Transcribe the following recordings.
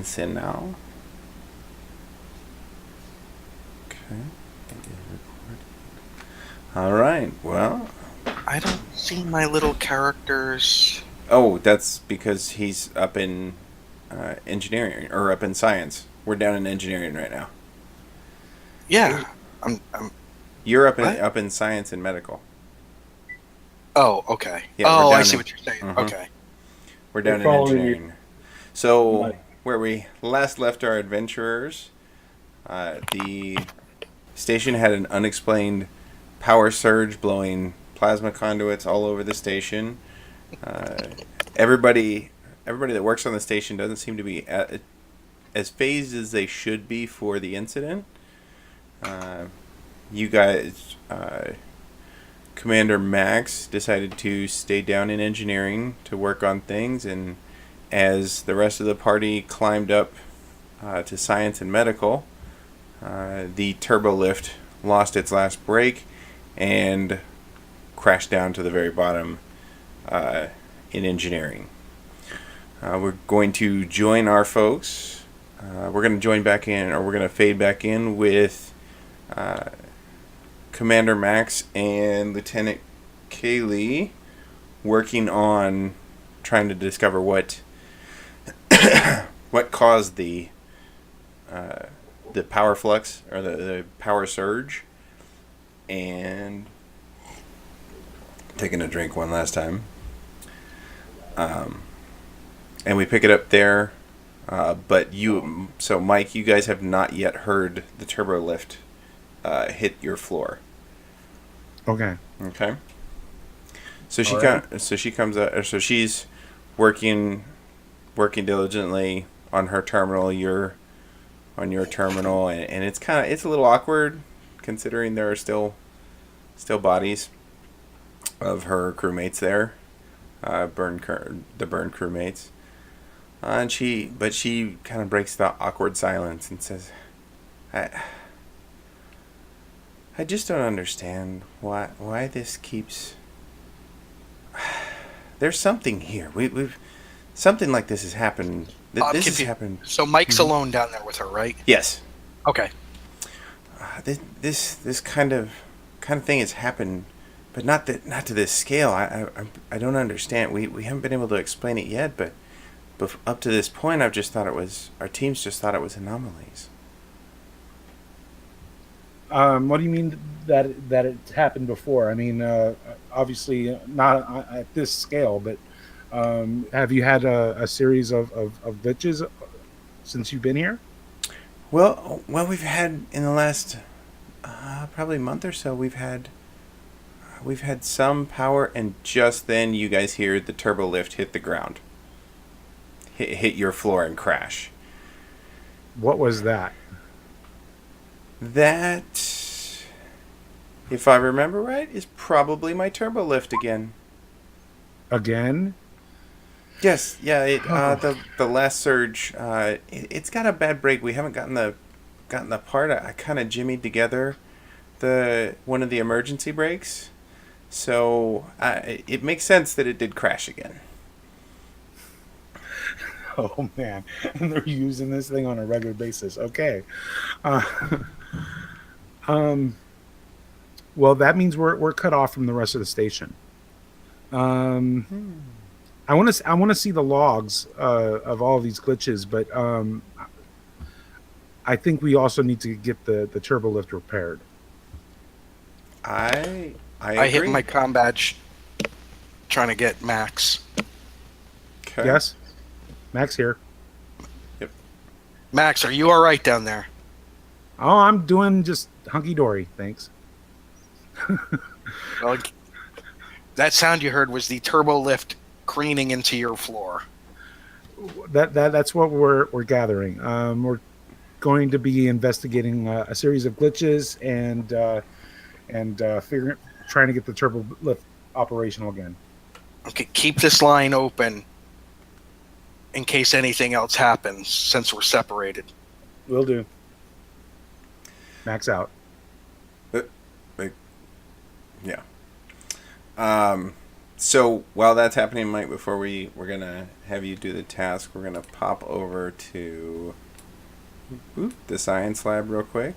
send now. Okay. All right. Well, I don't see my little characters. oh, that's because he's up in engineering or up in science. We're down in engineering right now. Yeah. I'm You're what? up in science and medical. Oh, okay. Yeah, we're Oh, I down see in. what you're saying. Mhm. Okay. We're We're down in following you, engineering. So Mike. where we last left our adventurers, the station had an unexplained power surge blowing plasma conduits all over the station. Uh, everybody that works on the station doesn't seem to be as phased as they should be for the incident. Uh, you guys, Commander Max decided to stay down in engineering to work on things, and as the rest of the party climbed up to science and medical, the turbo lift lost its last brake and crashed down to the very bottom in engineering. We're going to join our folks. We're going to join back in, or we're going to fade back in with Commander Max and Lieutenant Kaylee working on trying to discover what caused the power flux or the power surge, and taking a drink one last time. And we pick it up there. But so Mike, you guys have not yet heard the turbo lift hit your floor. Okay. Okay. So she comes up. So she's working diligently on her terminal. You're on your terminal, and it's a little awkward considering there are still bodies of her crewmates there, the burn crewmates. And she kind of breaks the awkward silence and says, I just don't understand why this keeps. There's something here. We've something like this has happened. This has happened. So Mike's alone down there with her, right? Yes. Okay. This kind of thing has happened, but not to this scale. I don't understand. We haven't been able to explain it yet, but up to this point, I've just thought our teams just thought it was anomalies. What do you mean that it's happened before? I mean, obviously not at this scale, but have you had a series of glitches since you've been here? Well, we've had in the last probably month or so. We've had some power, and just then you guys hear the turbo lift hit the ground, hit your floor and crash. What was that? That, if I remember right, is probably my turbo lift again. Again? Yes, yeah. The last surge. It's got a bad break. We haven't gotten the part. I kind of jimmied together one of the emergency brakes, so it makes sense that it did crash again. Oh man, and they're using this thing on a regular basis. Okay. Well, that means we're cut off from the rest of the station. I want to see the logs of all of these glitches, but I think we also need to get the turbo lift repaired. I hit my comm badge trying to get Max. Okay. Yes, Max here. Yep. Max, are you all right down there? Oh, I'm doing just hunky dory, thanks. Well, that sound you heard was the turbo lift careening into your floor. That's what we're gathering. We're going to be investigating a series of glitches and trying to get the turbo lift operational again. Okay, keep this line open in case anything else happens since we're separated. Will do. Max out. Yeah. So while that's happening, Mike, before we're gonna have you do the task, we're gonna pop over to the science lab real quick.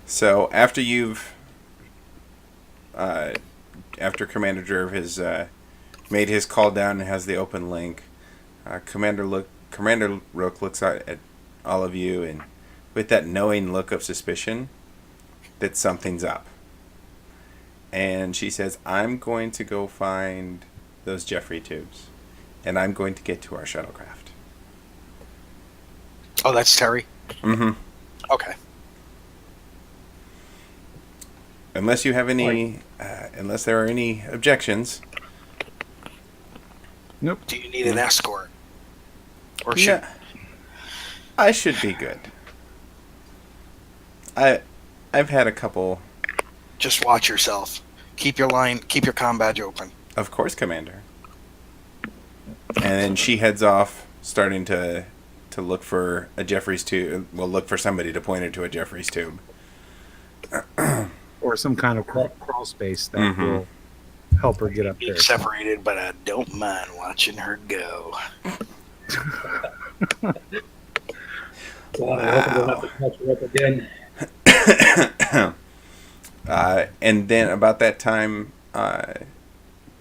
So after after Commander Jirv has made his call down and has the open link, Commander Rook looks at all of you and with that knowing look of suspicion that something's up. And she says, I'm going to go find those Jeffrey tubes. And I'm going to get to our shuttlecraft. Oh, that's Terry? Mm-hmm. Okay. Unless you have any... unless there are any objections. Nope. Do you need an escort? Or should... Yeah, I should be good. I've had a couple... Just watch yourself. Keep your comm badge open. Of course, Commander. And then she heads off, starting to look for a Jeffrey's tube. Well, look for somebody to point her to a Jeffrey's tube. Or some kind of crawl space that will help her get up Being there. separated, but I don't mind watching her go. Well, I hope I don't have to catch her up again. And then about that time,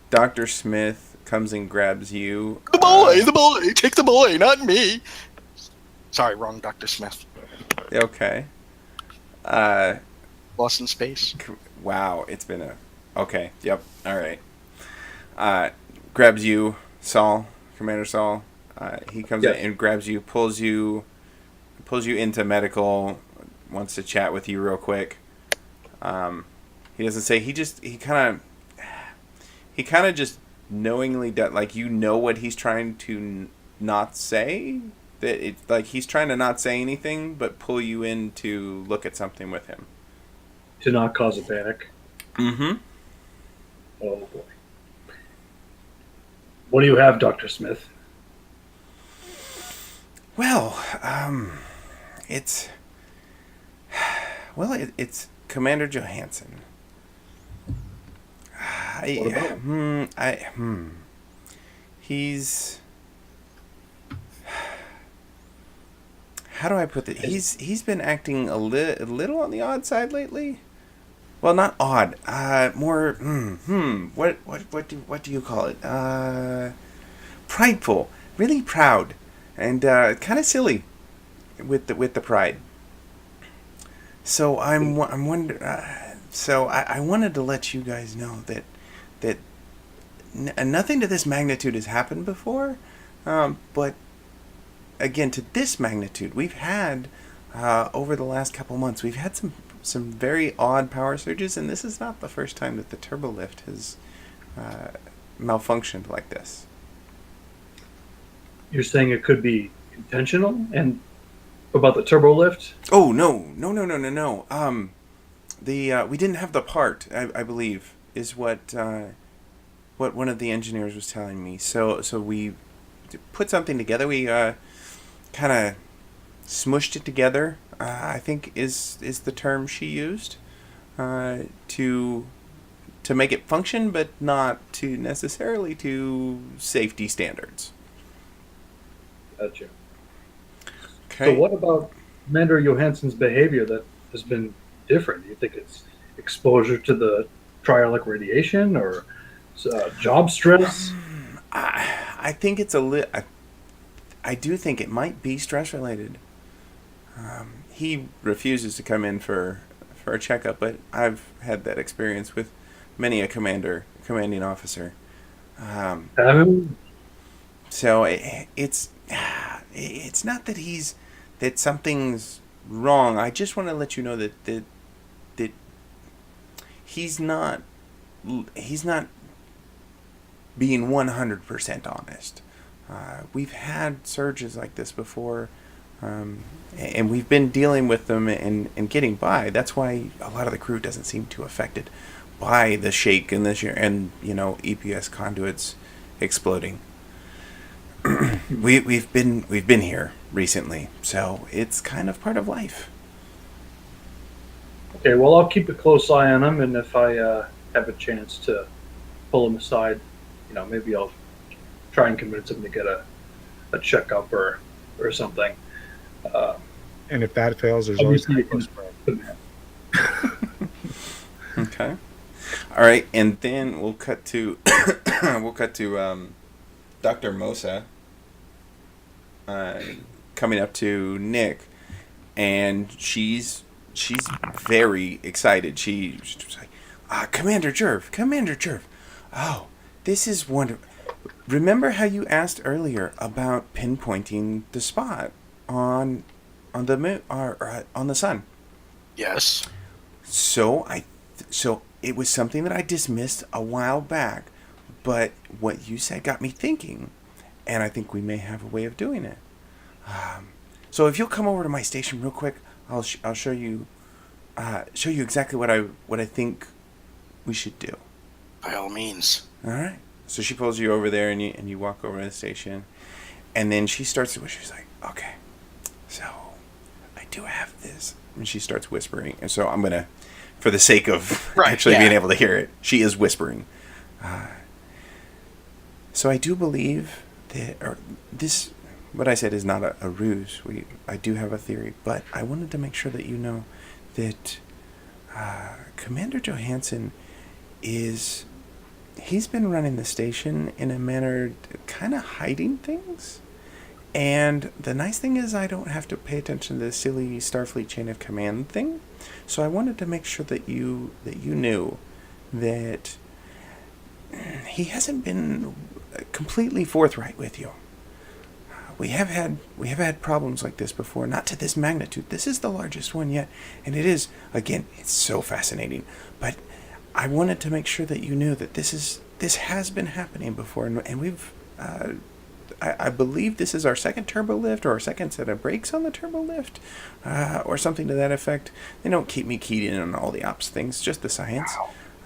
Dr. Smith comes and grabs you. The boy! Take the boy, not me! Sorry, wrong Dr. Smith. Okay. Lost in space. Wow, it's been a... Okay, yep, alright. Grabs you, Saul, Commander Saul. He comes in and grabs you, pulls you into medical, wants to chat with you real quick. He doesn't say. He kind of just knowingly does, like, you know what he's trying to not say. That it's like he's trying to not say anything, but pull you in to look at something with him. To not cause a panic. Mm-hmm. Oh boy. What do you have, Dr. Smith? Well, it's Commander Johansson. What about him? He's... How do I put it? He's been acting a little on the odd side lately. Well, not odd. More. What do you call it? Prideful. Really proud, and kind of silly with the pride. So I'm wondering. So I wanted to let you guys know that nothing to this magnitude has happened before, but again to this magnitude we've had over the last couple months. We've had some very odd power surges, and this is not the first time that the turbo lift has malfunctioned like this. You're saying it could be intentional? And about the turbo lift? Oh no. We didn't have the part. I believe is what one of the engineers was telling me. So we put something together. We kind of smushed it together. I think is the term she used to make it function, but not to necessarily to safety standards. Gotcha. Okay. So what about Commander Johansson's behavior that has been different? Do you think it's exposure to the Triolic Radiation or job stress? I think it's I do think it might be stress related. He refuses to come in for a checkup, but I've had that experience with many a commanding officer. So it's not that something's wrong. I just want to let you know that he's not being 100% honest. We've had surges like this before, and we've been dealing with them and getting by. That's why a lot of the crew doesn't seem too affected by the shake and EPS conduits exploding. We've been here recently, so it's kind of part of life. Okay, well, I'll keep a close eye on him, and if I have a chance to pull him aside, maybe I'll try and convince him to get a checkup or something. And if that fails, there's always Obviously, you can Cushman. Okay. All right, and then we'll cut to Dr. Mosa coming up to Nick, and she's very excited. She's like, Commander Jirv. Oh, this is wonderful. Remember how you asked earlier about pinpointing the spot on the moon or on the sun? Yes. So it was something that I dismissed a while back, but what you said got me thinking, and I think we may have a way of doing it. So if you'll come over to my station real quick, I'll show you exactly what I think we should do. By all means. All right. So she pulls you over there, and you walk over to the station, and then she starts to. She's like, okay, so I do have this, and she starts whispering, and so I'm gonna, for the sake of being able to hear it, she is whispering. So I do believe that, what I said is not a ruse. I do have a theory, but I wanted to make sure that you know that Commander Johansson he's been running the station in a manner kind of hiding things. And the nice thing is I don't have to pay attention to the silly Starfleet chain of command thing. So I wanted to make sure that you knew that he hasn't been completely forthright with you. We have had problems like this before, not to this magnitude. This is the largest one yet, and it is, again, it's so fascinating. But I wanted to make sure that you knew that this has been happening before, and we've I believe this is our second turbo lift, or our second set of brakes on the turbo lift, or something to that effect. They don't keep me keyed in on all the ops things, just the science.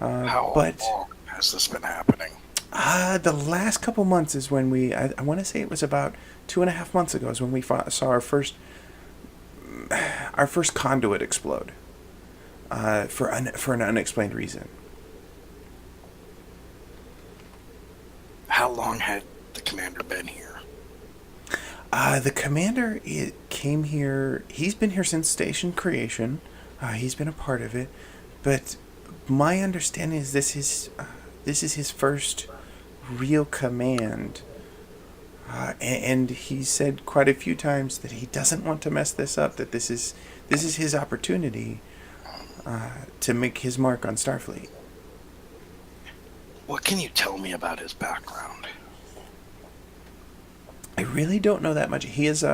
How long has this been happening? The last couple months is when I want to say it was about 2.5 months ago is when we saw our first conduit explode for an unexplained reason. How long had the commander been here? The commander came here. He's been here since station creation. He's been a part of it, but my understanding is this is his first real command. And he said quite a few times that he doesn't want to mess this up. That this is his opportunity to make his mark on Starfleet. What can you tell me about his background? I really don't know that much. He is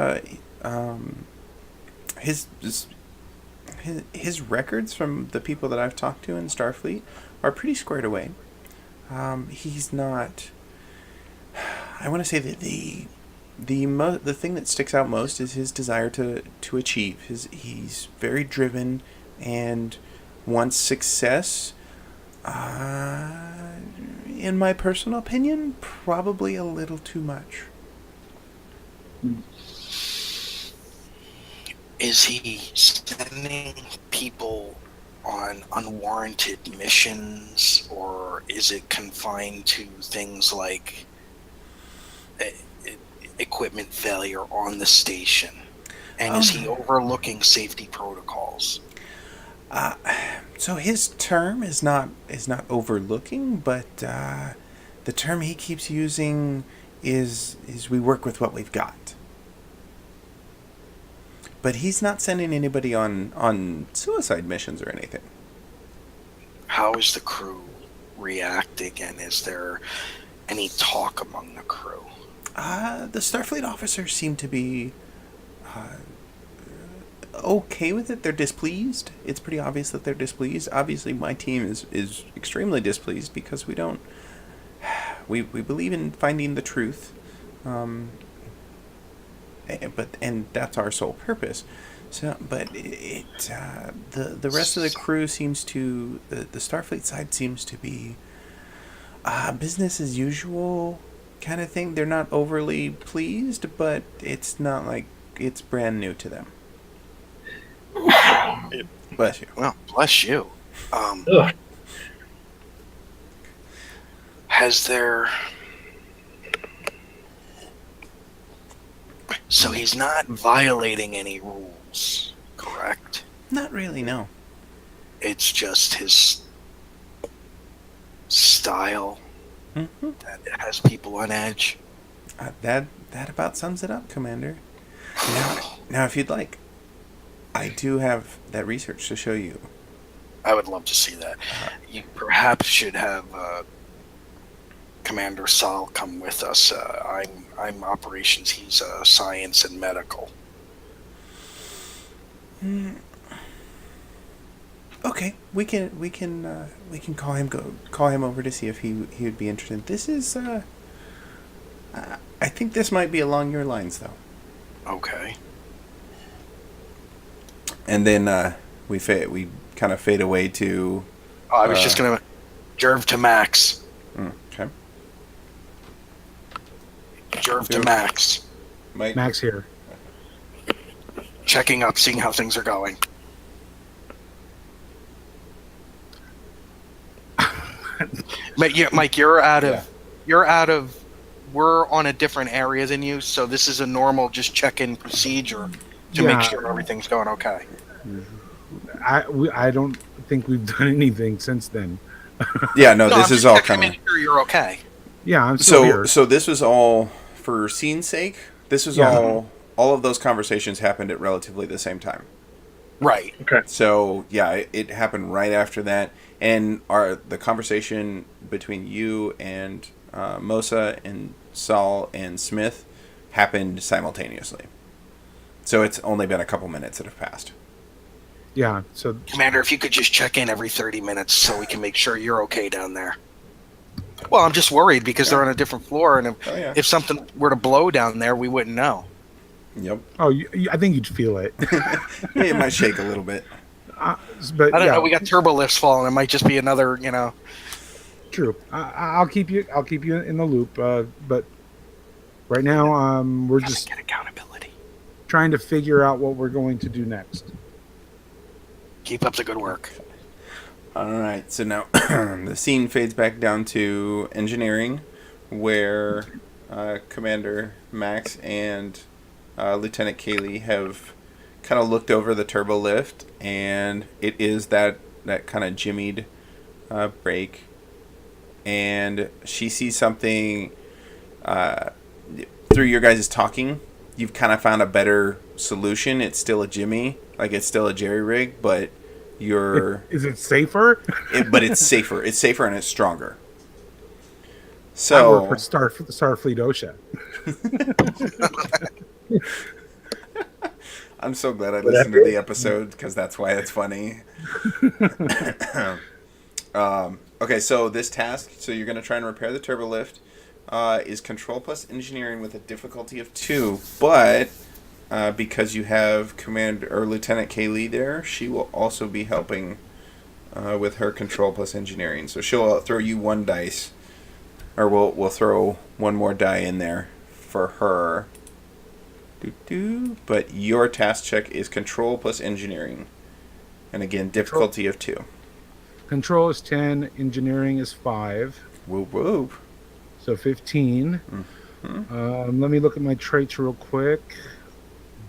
his records from the people that I've talked to in Starfleet are pretty squared away. He's not. I want to say that the thing that sticks out most is his desire to achieve. He's very driven and wants success. In my personal opinion, probably a little too much. Is he sending people on unwarranted missions, or is it confined to things like equipment failure on the station? And is he overlooking safety protocols? So his term is not overlooking, but the term he keeps using is we work with what we've got. But he's not sending anybody on suicide missions or anything. How is the crew reacting, and is there any talk among the crew? The Starfleet officers seem to be okay with it. They're displeased. It's pretty obvious that they're displeased. Obviously, my team is extremely displeased because we don't. We believe in finding the truth, and that's our sole purpose. So, but the rest of the crew seems to the Starfleet side seems to be business as usual kind of thing. They're not overly pleased, but it's not like it's brand new to them. Bless you. Well, bless you. Has there... So he's not violating any rules, correct? Not really, no. It's just his style Mm-hmm. that has people on edge. That about sums it up, Commander. Now, if you'd like, I do have that research to show you. I would love to see that. You perhaps should have Commander Sal come with us. I'm operations. He's science and medical. Okay, we can call him over to see if he would be interested. This is I think this might be along your lines though. Okay. And then we kind of fade away to. Oh, I was just gonna Jirv to Max. Okay. Jirv to Max. Mike. Max here. Checking up, seeing how things are going. Mike, you're out of. We're on a different area than you, so this is a normal just check-in procedure to make sure everything's going okay. I don't think we've done anything since then. Yeah, no, this is all kind of. Make sure you're okay. Yeah, I'm still here. So this was all for scene's sake. This was all of those conversations happened at relatively the same time. Right. Okay. So yeah, it happened right after that, and the conversation between you and Mosa and Saul and Smith happened simultaneously. So it's only been a couple minutes that have passed. Yeah. So Commander, if you could just check in every 30 minutes so we can make sure you're okay down there. Well, I'm just worried because they're on a different floor, and if something were to blow down there, we wouldn't know. Yep. Oh, I think you'd feel it. Yeah, it might shake a little bit. But I don't know. We got turbo lifts falling. It might just be another, True. I'll keep you in the loop. But right now, we're just get accountability. trying to figure out what we're going to do next. Keep up the good work. All right. So now the scene fades back down to engineering, where Commander Max and Lieutenant Kaylee have kind of looked over the turbo lift, and it is that kind of jimmied brake, and she sees something through your guys' talking. You've kind of found a better solution. It's still a jimmy, like it's still a jerry rig, but Is it safer? But it's safer. It's safer and it's stronger. I So work for Starfleet OSHA. I'm so glad I listened to the episode because that's why it's funny. Okay, so this task, so you're going to try and repair the turbo lift, is control plus engineering with a difficulty of 2, but because you have Lieutenant Kaylee there, she will also be helping with her control plus engineering. So she'll throw you 1 dice, or we'll throw 1 more die in there for her. But your task check is control plus engineering, and again difficulty of 2. Control is 10. Engineering is 5. Whoop whoop. So 15. Mm-hmm. Let me look at my traits real quick.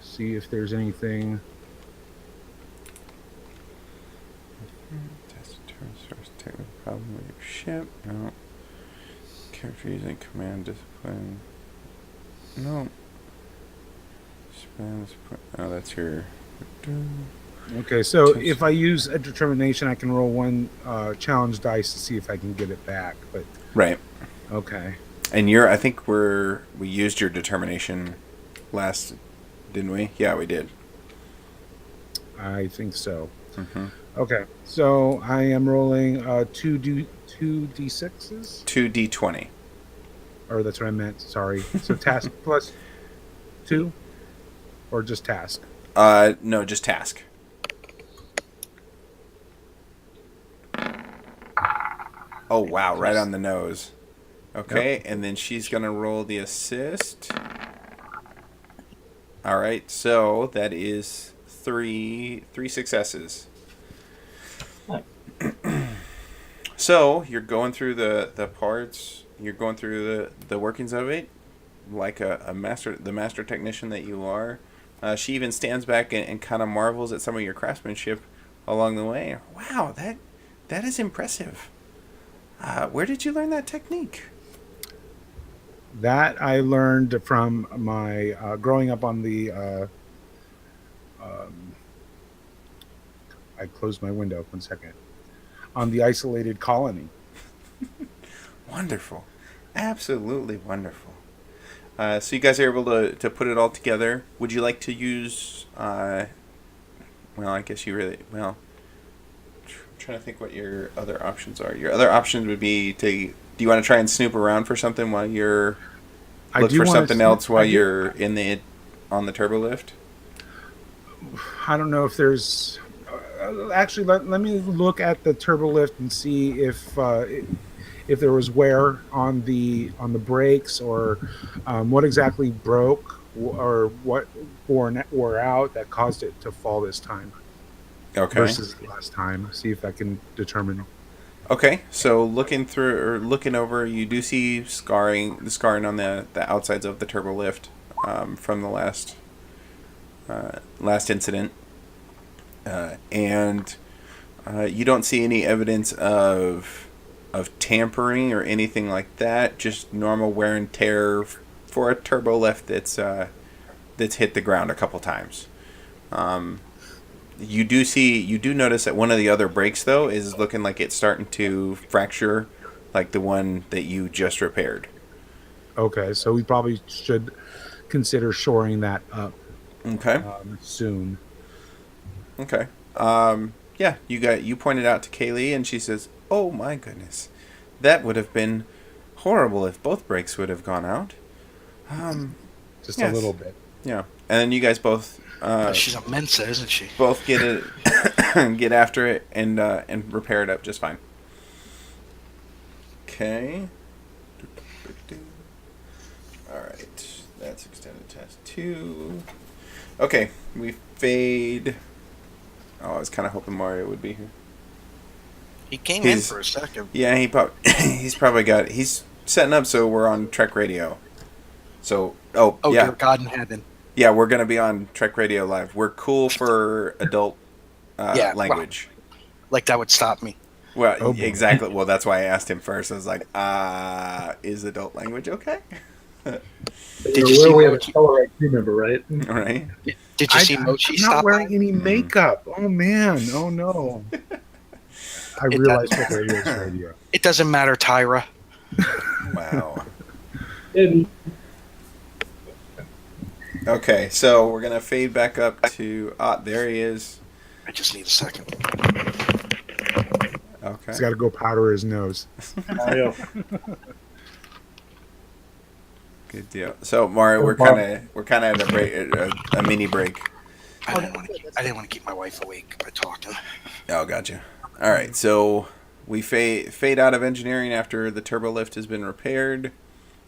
See if there's anything. Test turns first technical problem with your ship. No. Character using command discipline. No. Oh, that's your. Okay, so if I use a determination, I can roll 1 challenge dice to see if I can get it back. But Right. okay. And I think we used your determination last, didn't we? Yeah, we did. I think so. Mm-hmm. Okay, so I am rolling 2 d6s. 2d20. Or that's what I meant. Sorry. So task plus 2, or just task. No, just task. Oh wow, right on the nose. Okay, yep. And then she's gonna roll the assist. All right, so that is three successes. So you're going through the parts. You're going through the workings of it, like the master technician that you are. She even stands back and kind of marvels at some of your craftsmanship along the way. Wow, that is impressive. Where did you learn that technique? That I learned from my growing up on the. I closed my window. 1 second. On the isolated colony. Wonderful, absolutely wonderful. So you guys are able to put it all together. Would you like to use? Well, I guess you really well. I'm trying to think what your other options are. Your other options would be to. Do you want to try and snoop around for something while you're look for something else while you're on the turbo lift? I don't know if there's. Actually, let me look at the turbo lift and see if there was wear on the brakes or what exactly broke or what wore out that caused it to fall this time. Okay. Versus last time. See if I can determine. Okay, so looking over, you do see the scarring on the outsides of the turbo lift from the last incident, and you don't see any evidence of tampering or anything like that. Just normal wear and tear for a turbo lift that's hit the ground a couple times. You do notice that one of the other brakes though is looking like it's starting to fracture, like the one that you just repaired. Okay, so we probably should consider shoring that up. Okay. Soon. Okay. Yeah, you pointed out to Kaylee, and she says, "Oh my goodness, that would have been horrible if both brakes would have gone out." Just yes. A little bit. Yeah, and then you guys both. She's a Mensa, isn't she? Both get after it and repair it up just fine. Okay. All right, that's extended test 2. Okay, we fade. Oh, I was kind of hoping Mario would be here. He came in for a second. Yeah, he's setting up so we're on Trek Radio. So, yeah. Dear God in heaven. Yeah, we're going to be on Trek Radio Live. We're cool for adult language. Well, like that would stop me. Well, exactly. Well, that's why I asked him first. I was like, is adult language okay? Did you see we have a color IQ member, right? All right. Did you see Mochi stop? I'm not wearing any makeup. Oh, man. Oh, no. I realized what radio is radio. It doesn't matter, Tyra. Wow. Okay, so we're going to fade back up to... there he is. I just need a second. Okay. He's got to go powder his nose. Good deal. So, Mario, we're kind of at a break, a mini break. I didn't want to keep my wife awake by talking. Oh, gotcha. All right, so we fade out of engineering after the turbo lift has been repaired,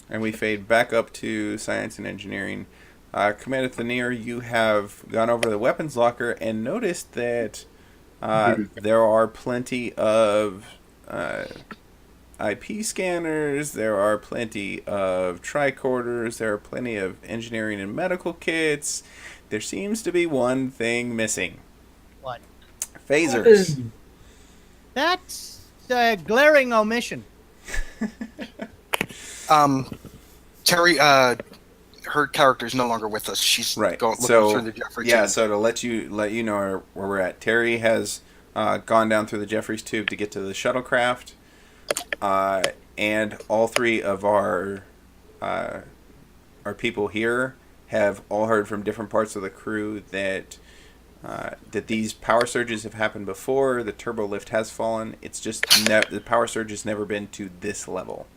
and we fade back up to science and engineering. Commander Thonir, you have gone over the weapons locker and noticed that there are plenty of IP scanners, there are plenty of tricorders, there are plenty of engineering and medical kits. There seems to be one thing missing. What? Phasers. That's a glaring omission. Terry, her character is no longer with us. She's right. Looking through the Jeffrey tube. So to let you know where we're at, Terry has gone down through the Jeffries tube to get to the shuttlecraft, and all 3 of our people here have all heard from different parts of the crew that these power surges have happened before. The turbo lift has fallen. It's just the power surge has never been to this level.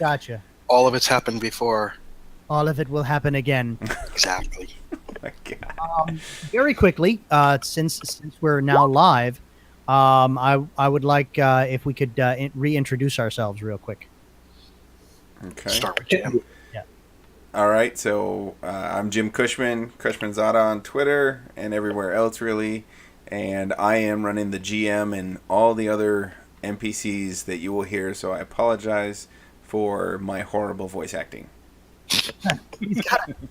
Gotcha. All of it's happened before. All of it will happen again. Exactly. Oh my God. Very quickly, since we're now live, I would like if we could reintroduce ourselves real quick. Okay. Start with Jim. Yeah. All right. So I'm Jim Cushman, Cushmanzada on Twitter and everywhere else really, and I am running the GM and all the other NPCs that you will hear, so I apologize for my horrible voice acting.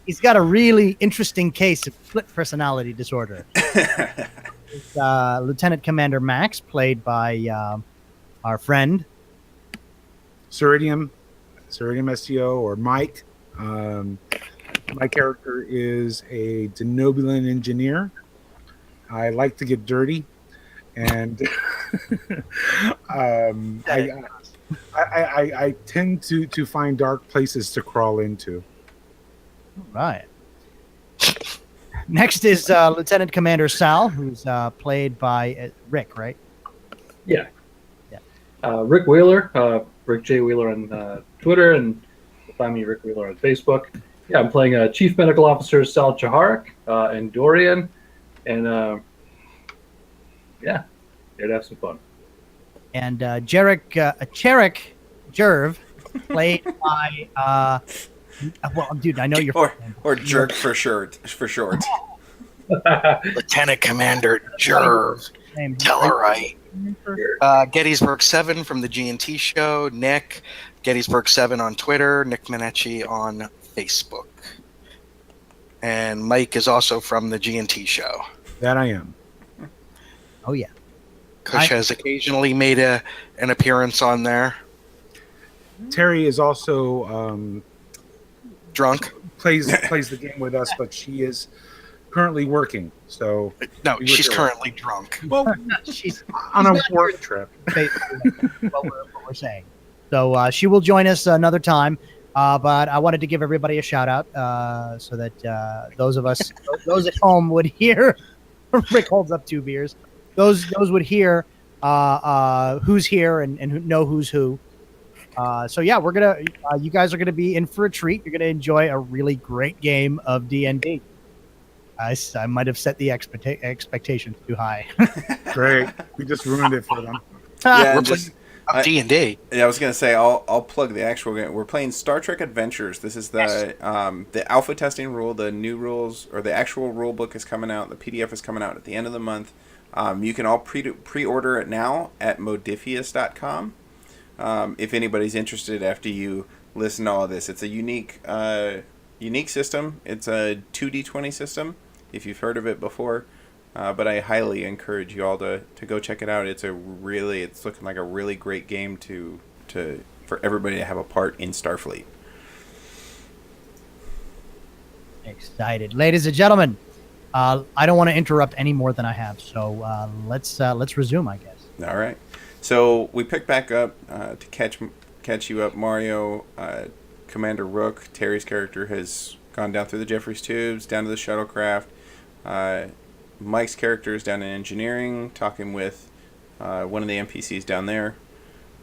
He's got a really interesting case of split personality disorder. Lieutenant Commander Max, played by our friend Ceridium STO, or Mike. My character is a Denobulan engineer. I like to get dirty, and I tend to find dark places to crawl into. Right. Next is Lieutenant Commander Sal, who's played by Rick, right? Yeah. Rick Wheeler, Rick J. Wheeler on Twitter, and find me Rick Wheeler on Facebook. Yeah, I'm playing Chief Medical Officer Sal Chaharik and Dorian, and yeah, here to have some fun. And Cherrick Jirv, played by well, dude, I know you're or Jerk for short. Lieutenant Commander Jirv. Tellarite. Gettysburg 7 from the G&T show. Nick. Gettysburg 7 on Twitter. Nick Minecci on Facebook. And Mike is also from the G&T show. That I am. Oh, yeah. Kush has occasionally made an appearance on there. Terry is also Drunk. plays the game with us, but she is currently working. So no, she's currently drunk. Well, she's on a work trip. what we're saying. So she will join us another time. But I wanted to give everybody a shout out so that those at home would hear. Rick holds up 2 beers. Those would hear who's here and know who's who. So yeah, we're gonna. You guys are gonna be in for a treat. You're gonna enjoy a really great game of D&D. I might have set the expectations too high. Great, we just ruined it for them. Yeah, we're playing D&D. Yeah, I was gonna say I'll plug the actual game. We're playing Star Trek Adventures. This is the alpha testing rule. The new rules, or the actual rule book, is coming out. The PDF is coming out at the end of the month. You can all pre-order it now at Modiphius.com. If anybody's interested after you listen to all of this. It's a unique system. It's a 2D20 system, if you've heard of it before. But I highly encourage you all to go check it out. It's looking like a really great game for everybody to have a part in Starfleet. Excited, ladies and gentlemen. I don't want to interrupt any more than I have, so let's resume, I guess. All right. So we pick back up to catch you up, Mario. Commander Rook, Terry's character, has gone down through the Jeffries tubes, down to the shuttlecraft. Mike's character is down in engineering, talking with one of the NPCs down there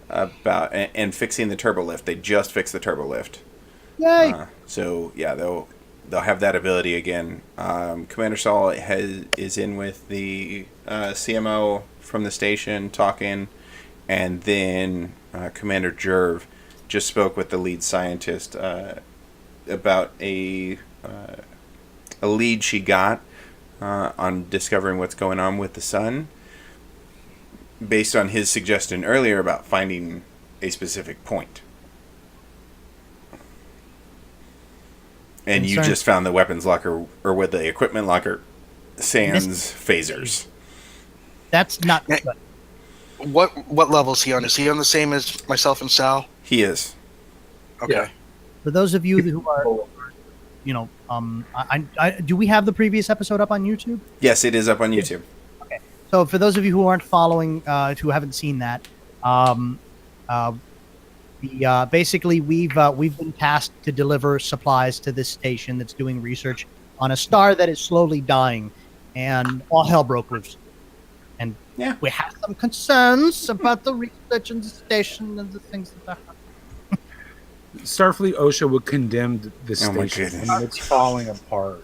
about and fixing the turbo lift. They just fixed the turbo lift. Yay! So yeah, they'll have that ability again. Commander Saul is in with the CMO from the station talking, and then Commander Jirv just spoke with the lead scientist about a lead she got on discovering what's going on with the sun, based on his suggestion earlier about finding a specific point. And you just found the weapons locker, or with the equipment locker, sans phasers. That's not good. What level is he on? Is he on the same as myself and Sal? He is. Okay. Yeah. For those of you who are, do we have the previous episode up on YouTube? Yes, it is up on YouTube. Okay. So for those of you who aren't following, who haven't seen that, basically we've been tasked to deliver supplies to this station that's doing research on a star that is slowly dying, and all hell broke loose. And yeah, we have some concerns about the research in the station and the things that are happening. Starfleet OSHA would condemn the my station. goodness. I mean, it's falling apart.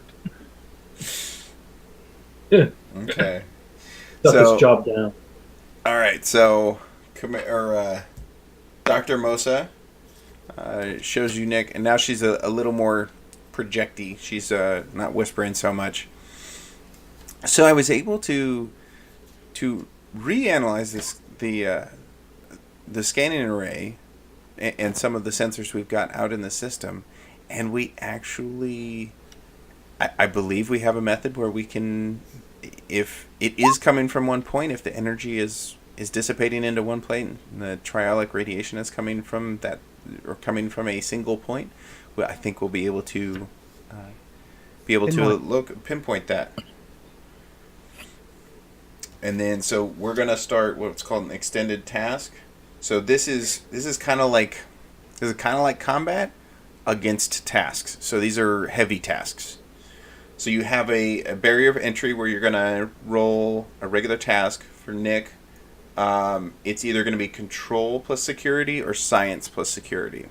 Okay. Shut So- this job down. All right, so Dr. Mosa shows you Nick, and now she's a little more projecty. She's not whispering so much. So I was able to reanalyze the scanning array and some of the sensors we've got out in the system, and we actually, I believe we have a method where we can, if it is coming from one point, if the energy is dissipating into one point, and the triolic radiation is coming from that, or coming from a single point, well, I think we'll be able to pinpoint that. And then, so we're gonna start what's called an extended task. So this is kind of like combat against tasks. So these are heavy tasks. So you have a barrier of entry where you're gonna roll a regular task for Nick. It's either gonna be control plus security or science plus security.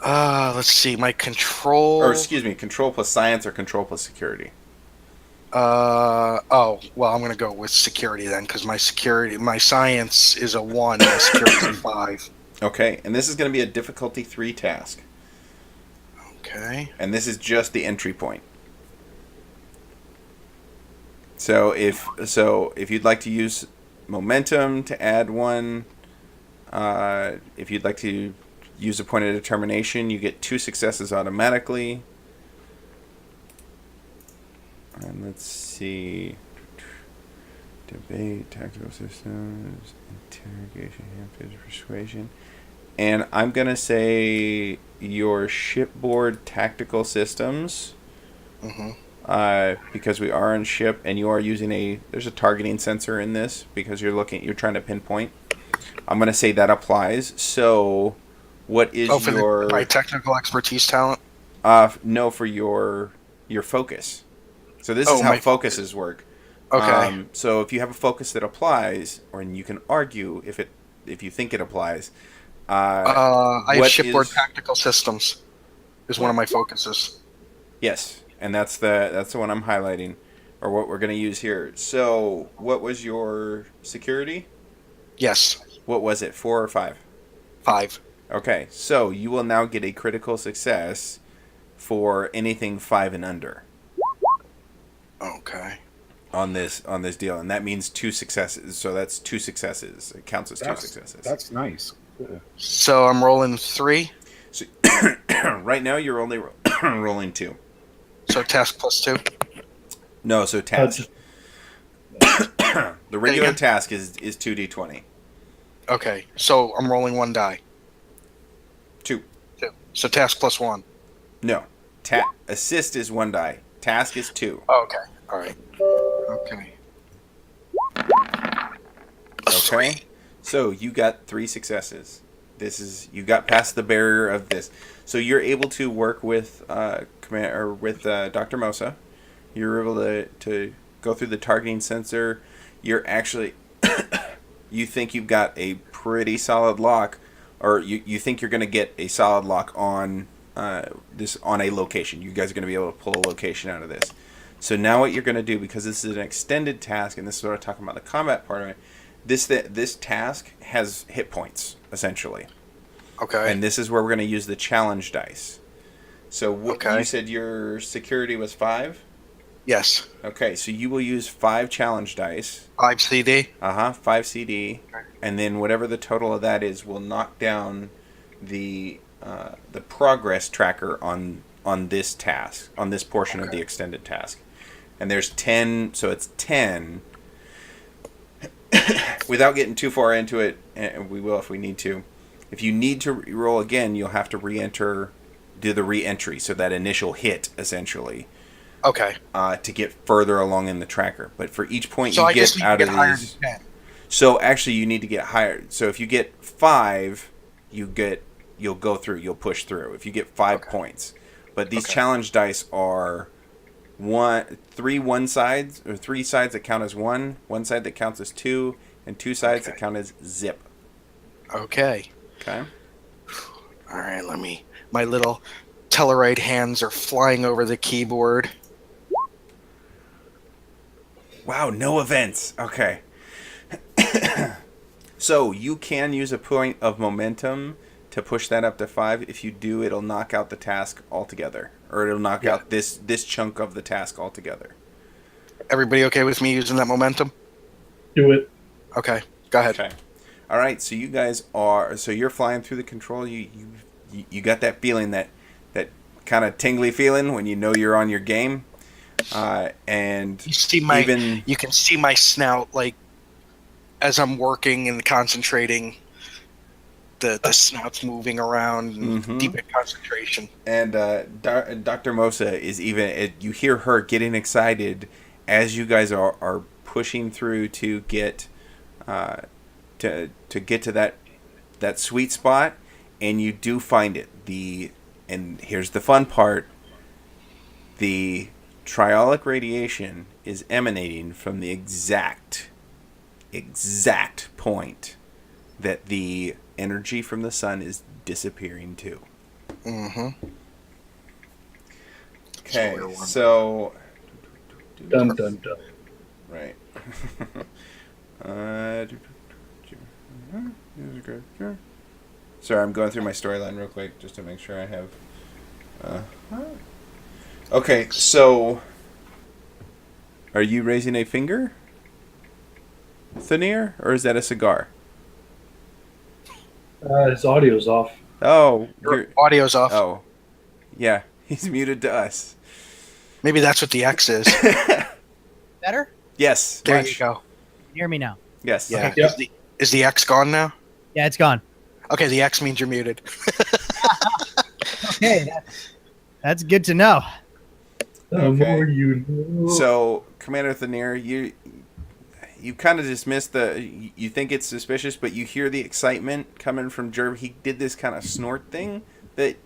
Let's see. My control. Or excuse me, control plus science or control plus security. Oh, well, I'm going to go with security then, because my science is a 1, my security is a 5. Okay, and this is going to be a difficulty 3 task. Okay. And this is just the entry point. So if you'd like to use momentum to add 1, if you'd like to use a point of determination, you get 2 successes automatically. And let's see. Debate, tactical systems, interrogation, handfish, persuasion. And I'm going to say your shipboard tactical systems. Because we are on ship and you are using there's a targeting sensor in this because you're trying to pinpoint. I'm going to say that applies. So what is my technical expertise talent? No, for your focus. So this is how focuses work. Okay. So if you have a focus that applies, and you can argue if you think it applies. I have shipboard tactical systems. Is one of my focuses. Yes, and that's the one I'm highlighting, or what we're going to use here. So what was your security? Yes. What was it? 4 or 5? 5. Okay, so you will now get a critical success for anything 5 and under. Okay. On this deal, and that means 2 successes. So that's 2 successes. It counts as 2 successes. That's nice. Cool. So I'm rolling 3. So right now you're only rolling 2. So task plus 2. No, so task. The regular task is 2d20. Okay, so I'm rolling 1 die. 2. So task plus 1. No, assist is 1 die. Task is 2. Oh, okay. All right. Okay. Okay. So you got 3 successes. You got past the barrier of this. So you're able to work with Dr. Mosa. You're able to go through the targeting sensor. You're actually you think you've got a pretty solid lock, or you think you're going to get a solid lock on on a location. You guys are going to be able to pull a location out of this. So now what you're going to do, because this is an extended task, and this is what I'm talking about, the combat part of it, this task has hit points, essentially. Okay. And this is where we're going to use the challenge dice. So you said your security was 5? Yes. Okay, so you will use 5 challenge dice. 5 CD? 5 CD. Okay. And then whatever the total of that is will knock down the progress tracker on this task, on this portion of the extended task. And there's 10, so it's 10. Without getting too far into it, and we will if we need to. If you need to roll again, you'll have to do the re-entry, so that initial hit, essentially. Okay. To get further along in the tracker. But for each point so you I get just need out to of get higher these... than 10. So actually you need to get higher. So if you get 5, you'll go through, you'll push through. If you get 5 points. But these challenge dice are 3 sides that count as 1 side that counts as 2, and 2 sides that count as zip. Okay. Okay. All right, my little Tellarite hands are flying over the keyboard. Wow, no events. Okay. So you can use a point of momentum to push that up to 5. If you do, it'll knock out the task altogether, or it'll knock out this chunk of the task altogether. Everybody okay with me using that momentum? Do it. Okay, go ahead. Okay. All right, so you guys you're flying through the control. You got that feeling, that kind of tingly feeling when you know you're on your game, and you can see my snout, like, as I'm working and concentrating. The snout's moving around and deep in concentration. And Dr. Mosa is you hear her getting excited as you guys are pushing through to get to get to that sweet spot, and you do find it. And here's the fun part: the Triolic radiation is emanating from the exact point that the energy from the sun is disappearing to. Okay, so dun dun dun. Right. Sorry, I'm going through my storyline real quick just to make sure I have. Okay, so are you raising a finger, Thonir, or is that a cigar? His audio's off. Oh, your audio's off. Oh, yeah, he's muted to us. Maybe that's what the X is. Better? Yes. There much. you go. Can you hear me now? Yes. Yeah. Yep. Is the X gone now? Yeah, it's gone. Okay, the X means you're muted. Okay, that's good to know. The more you know. So, Commander Thonir, you kind of dismiss you think it's suspicious, but you hear the excitement coming from Jirv. He did this kind of snort thing that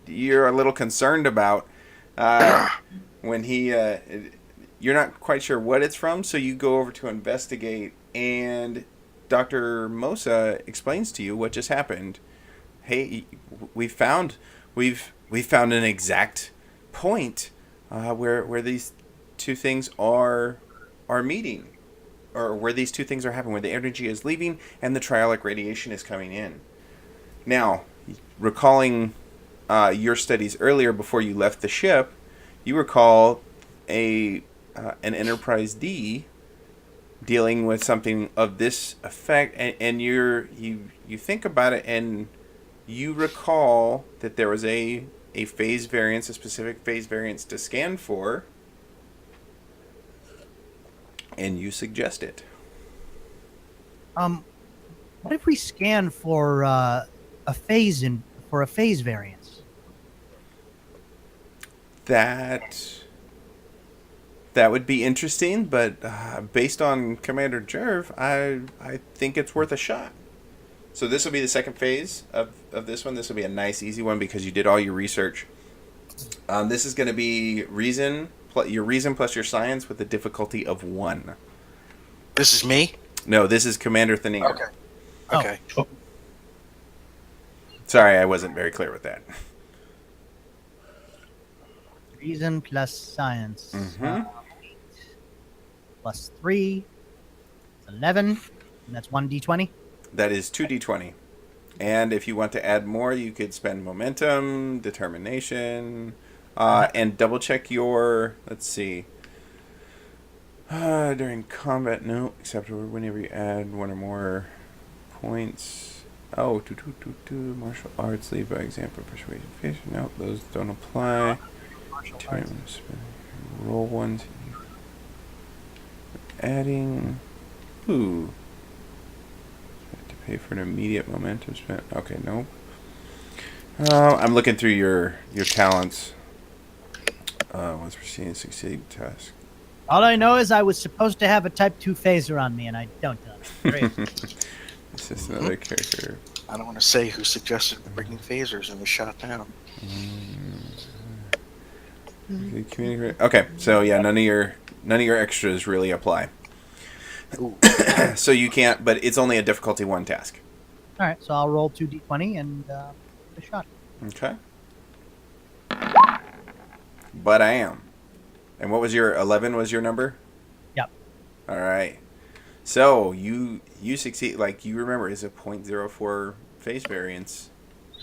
you're a little concerned about. When you're not quite sure what it's from, so you go over to investigate, and Dr. Mosa explains to you what just happened. Hey, we found an exact point where these two things are meeting, or where these two things are happening, where the energy is leaving and the Triolic radiation is coming in. Now, recalling your studies earlier before you left the ship, you recall an Enterprise D dealing with something of this effect, and you think about it, and you recall that there was a phase variance, a specific phase variance to scan for, and you suggest it. What if we scan for a phase variance? That would be interesting, but based on Commander Jirv, I think it's worth a shot. So this will be the second phase of this one. This will be a nice, easy one because you did all your research. This is going to be your reason plus your science with a difficulty of 1. This is me? No, this is Commander Thonir. Okay. Oh. Sorry, I wasn't very clear with that. Reason plus science. Mm-hmm. Plus 3. It's 11. And that's 1d20. That is 2d20. And if you want to add more, you could spend momentum, determination, and double check your, let's see. During combat, no, except whenever you add 1 or more points. Oh, 2. Martial arts, lead by example, persuasion, fish. No, those don't apply. Roll 1. Adding. Ooh. Have to pay for an immediate momentum spent. Okay, nope. I'm looking through your talents. Once proceeding succeed task. All I know is I was supposed to have a Type 2 phaser on me, and I don't. Great. This is another character. I don't want to say who suggested bringing phasers and was shot down. Okay, so yeah, none of your extras really apply. So you can't, but it's only a difficulty 1 task. All right, so I'll roll 2d20 and give it a shot. Okay. But I am. And what was your 11 was your number? Yep. All right. So you succeed, like you remember, it's a 0.04 phase variance.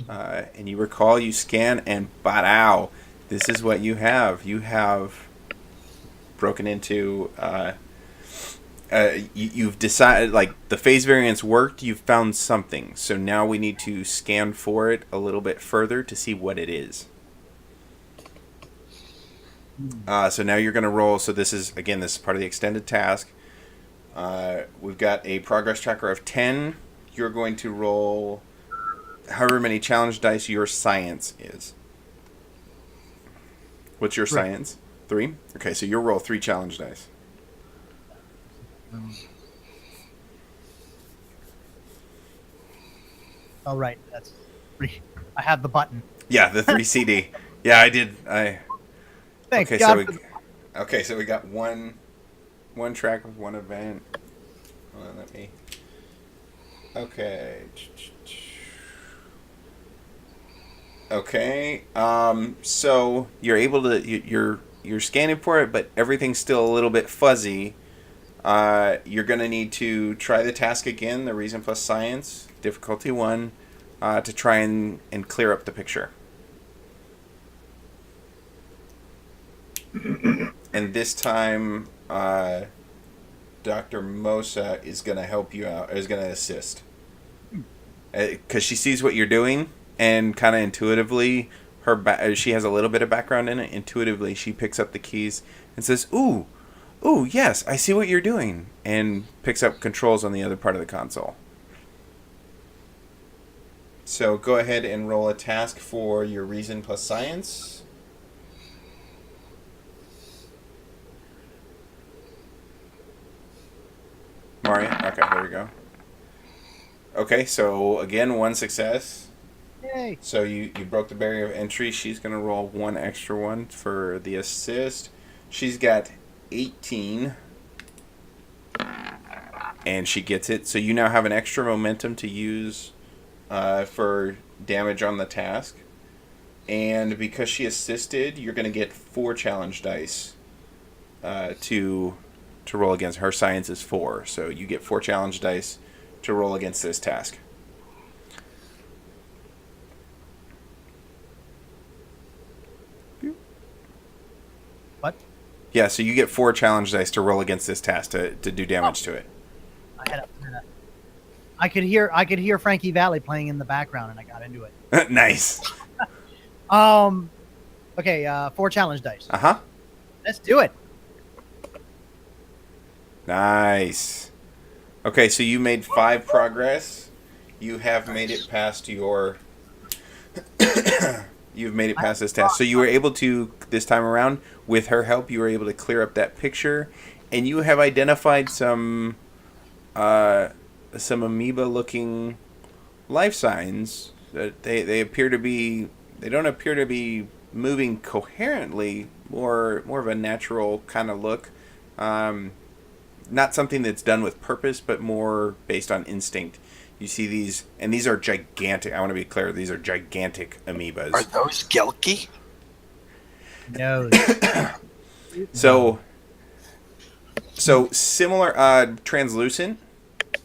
And you recall you scan and badao, this is what you have. You have broken into you've decided, like, the phase variance worked. You've found something. So now we need to scan for it a little bit further to see what it is. So now you're going to roll. So this is part of the extended task. We've got a progress tracker of 10. You're going to roll however many challenge dice your science is. What's your science? 3? Okay, so you'll roll 3 challenge dice. Oh, right. That's 3. I have the button. Yeah, the 3 CD. Yeah, I did. Thank Okay, God. so we got one track with one event. Hold on, let me. Okay. Okay. So you're able to you're scanning for it, but everything's still a little bit fuzzy. You're gonna need to try the task again, the reason plus science, difficulty 1, to try and clear up the picture. And this time, Dr. Mosa is going to help you out, is going to assist. Because she sees what you're doing, and kind of intuitively, she has a little bit of background in it. Intuitively, she picks up the keys and says, ooh, yes, I see what you're doing. And picks up controls on the other part of the console. So go ahead and roll a task for your reason plus science. Mario? Okay, there we go. Okay, so again, 1 success. Yay. So you broke the barrier of entry. She's going to roll 1 extra one for the assist. She's got 18. And she gets it. So you now have an extra momentum to use for damage on the task. And because she assisted, you're going to get 4 challenge dice to roll against. Her science is 4, so you get 4 challenge dice to roll against this task. What? Yeah, so you get 4 challenge dice to roll against this task to do damage to it. I could hear Frankie Valli playing in the background, and I got into it. Nice. Okay, 4 challenge dice. Uh-huh. Let's do it. Nice. Okay, so you made 5 progress. You have made it past your... You've made it past this task. So you were able to, this time around, with her help, you were able to clear up that picture. And you have identified some amoeba-looking life signs. They appear to be... They don't appear to be moving coherently. More of a natural kind of look. Not something that's done with purpose, but more based on instinct. You see these, and these are gigantic. I want to be clear, these are gigantic amoebas. Are those Gelky? No. So similar, translucent,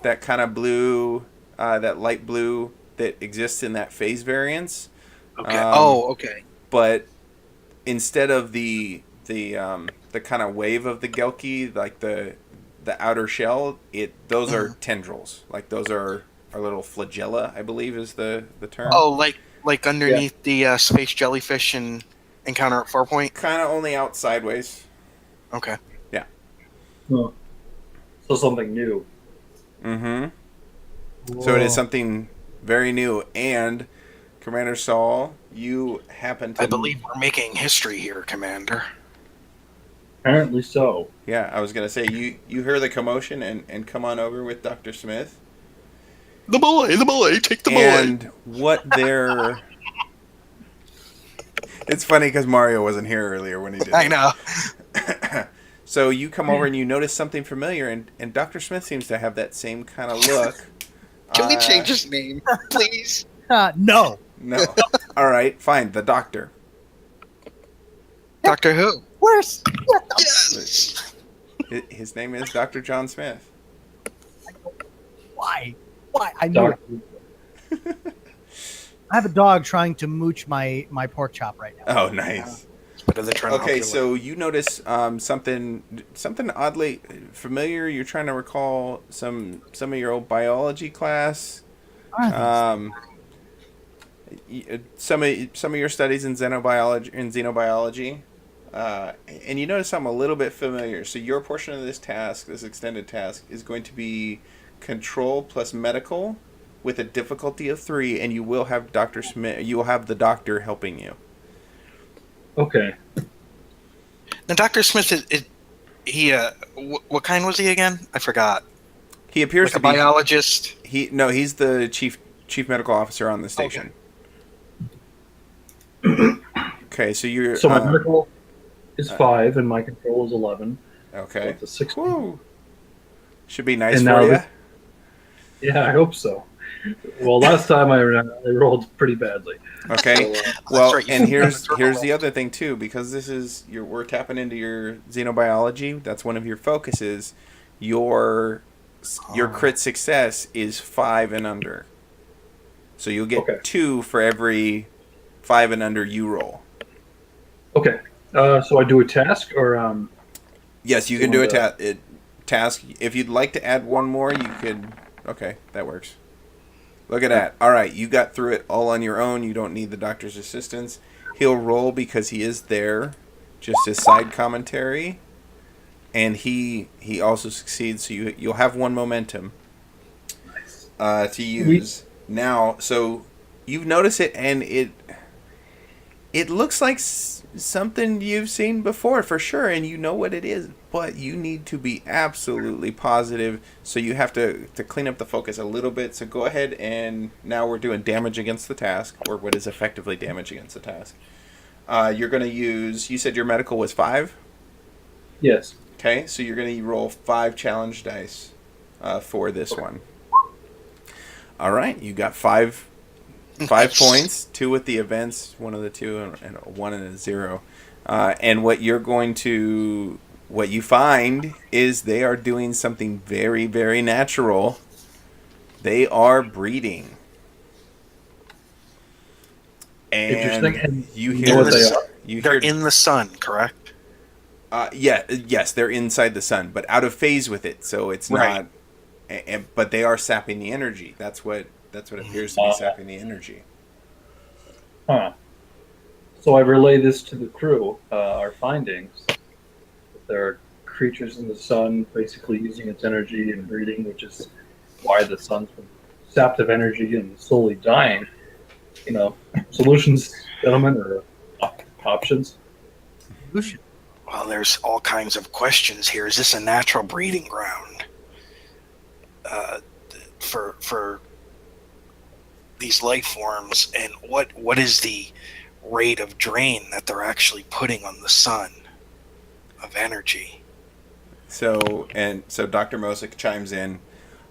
that kind of blue, that light blue that exists in that phase variance. Okay. Okay. But instead of the kind of wave of the Gelky, like the outer shell, those are tendrils. Like those are little flagella, I believe is the term. Oh, like underneath the space jellyfish in Encounter at Farpoint? Kind of only out sideways. Okay. Yeah. Oh. So something new. Mm-hmm. So it is something very new. And Commander Saul, you happen to... I believe we're making history here, Commander. Apparently so. Yeah, I was going to say, you hear the commotion and come on over with Dr. Smith. The boy, take the boy. And what they're... It's funny because Mario wasn't here earlier when he did I know. So you come over and you notice something familiar, and Dr. Smith seems to have that same kind of look. Can we change his name, please? No. No. All right, fine. The doctor. Doctor Who? Worse. Yes. His name is Dr. John Smith. Why? I know it. I have a dog trying to mooch my pork chop right now. Oh, nice. Bit of the Triolic. Okay, so you notice something oddly familiar. You're trying to recall some of your old biology class. Um, some of your studies in xenobiology, and you notice something a little bit familiar. So your portion of this task, this extended task, is going to be control plus medical, with a difficulty of 3, and you will have Dr. Smith. You will have the doctor helping you. Okay. Now, Dr. Smith, what kind was he again? I forgot. He appears Like to a be biologist. He's the chief medical officer on the station. Okay, so you're So my medical is 5 and my control is 11. okay. So it's a 16. Woo. Should be nice And for now you. Yeah, I hope so. Well, last time I rolled pretty badly. Okay. So, Well, right, you and forgot here's the the other thing too, because this is we're tapping into your xenobiology. That's one of your focuses. Your crit success is 5 and under. So you'll get 2 for every 5 and under you roll. okay. So I do a task, or Yes, you can do a task. If you'd like to add one more, you could. Okay, that works. Look at that. All right, you got through it all on your own. You don't need the doctor's assistance. He'll roll because he is there, just as side commentary, and he also succeeds. So you'll have 1 momentum to use now. So you've noticed it, and it looks like something you've seen before for sure, and you know what it is, but you need to be absolutely positive, so you have to clean up the focus a little bit. So go ahead, and now we're doing damage against the task, or what is effectively damage against the task. You're going to use, you said your medical was 5? yes. Okay, so you're going to roll 5 challenge dice for this one. All right, you got 5 points, 2 with the events, 1 of the 2, and 1 and a 0. And what you find is they are doing something very, very natural. They are breeding. And you hear what they are? They're in the sun, correct? Yes, they're inside the sun, but out of phase with it, so it's Right. not. But they are sapping the energy. That's what appears to be sapping the energy. Huh. So I relay this to the crew, our findings. There are creatures in the sun basically using its energy and breeding, which is why the sun's been sapped of energy and slowly dying. Solutions, gentlemen, or options? Well, there's all kinds of questions here. Is this a natural breeding ground for these life forms, and what is the rate of drain that they're actually putting on the sun of energy? So Dr. Mosick chimes in.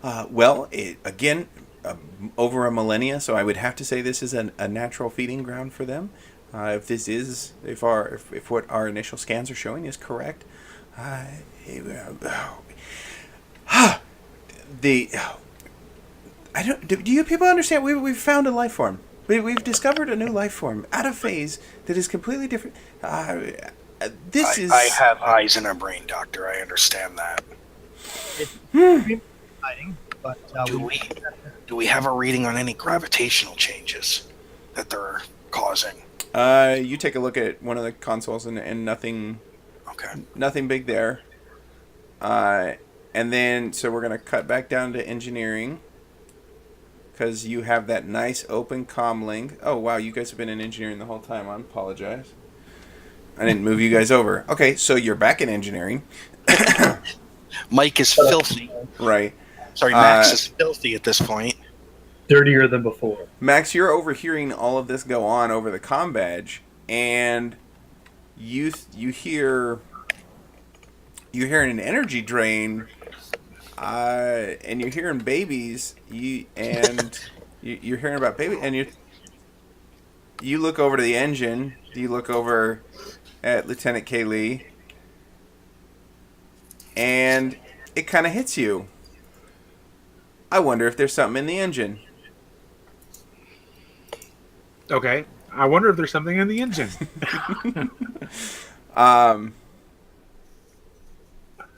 Again, over a millennia, so I would have to say this is a natural feeding ground for them. If what our initial scans are showing is correct, do you people understand? We've found a life form. We've discovered a new life form out of phase that is completely different. I have eyes in our brain, Doctor. I understand that. It's exciting, but Do we have a reading on any gravitational changes that they're causing? You take a look at one of the consoles and nothing. Okay. Nothing big there. And then so we're gonna cut back down to engineering, because you have that nice open comm link. Oh wow, you guys have been in engineering the whole time. I apologize. I didn't move you guys over. Okay, so you're back in engineering. Mike is filthy. Right. Sorry, Max is filthy at this point. Dirtier than before. Max, you're overhearing all of this go on over the comm badge, and you're hearing an energy drain, and you're hearing babies. You're hearing about baby, and you look over to the engine. You look over at Lieutenant Kaylee, and it kind of hits you. I wonder if there's something in the engine. Okay. I wonder if there's something in the engine.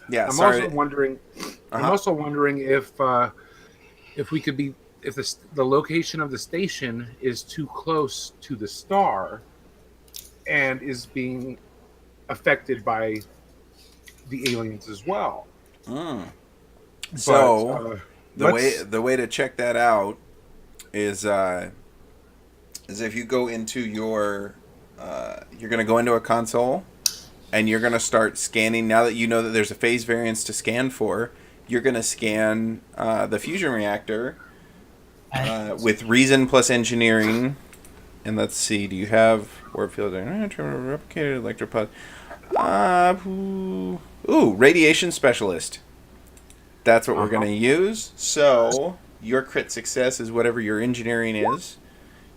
Yeah, I'm sorry. also wondering. I'm also wondering if we could be if the location of the station is too close to the star and is being affected by the aliens as well. Mm. But So the way to check that out is if you go into your you're going to go into a console and you're going to start scanning. Now that you know that there's a phase variance to scan for, you're going to scan the fusion reactor with reason plus engineering. And let's see, do you have warp field replicated electropod? Radiation specialist. That's what we're going to use. So your crit success is whatever your engineering is.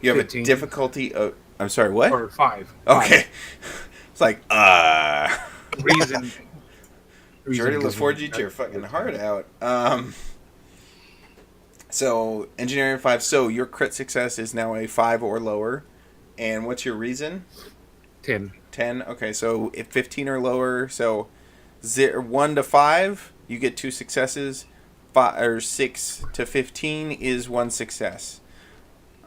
You have 15. a difficulty of... I'm sorry, what? Or 5. Okay. It's like, Reason. Jordy LaForge, your fucking heart out. So, engineering 5. So, your crit success is now a 5 or lower. And what's your reason? 10. 10. Okay, so if 15 or lower, so 1 to 5, you get 2 successes. 5 or 6 to 15 is 1 success.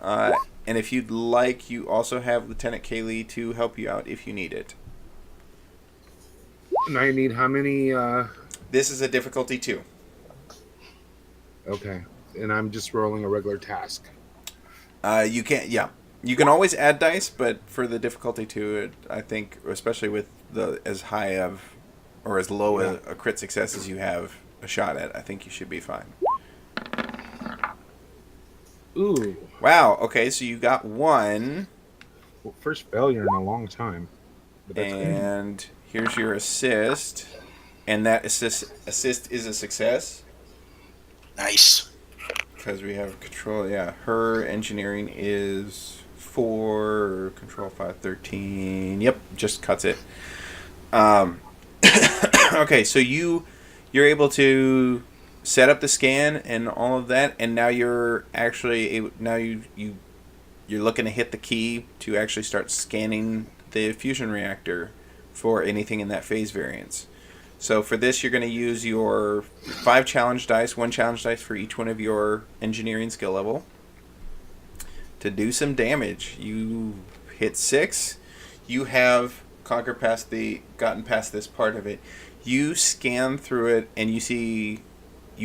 And if you'd like, you also have Lieutenant Kaylee to help you out if you need it. And I need how many? This is a difficulty 2. Okay, and I'm just rolling a regular task. You can't. Yeah, you can always add dice, but for the difficulty 2, I think, especially with the as high of or as low a crit success as you have a shot at, I think you should be fine. Ooh. Wow. Okay, so you got 1. Well, first failure in a long time. But that's And here's your assist. And that assist is a success. Nice. Because we have control. Yeah, her engineering is 4. Control 5, 13. Yep, just cuts it. Okay, so you're able to set up the scan and all of that, and now you're actually able, you're looking to hit the key to actually start scanning the fusion reactor for anything in that phase variance. So for this, you're going to use your 5 challenge dice, 1 challenge dice for each one of your engineering skill level to do some damage. You hit 6. You have gotten past this part of it. You scan through it, and you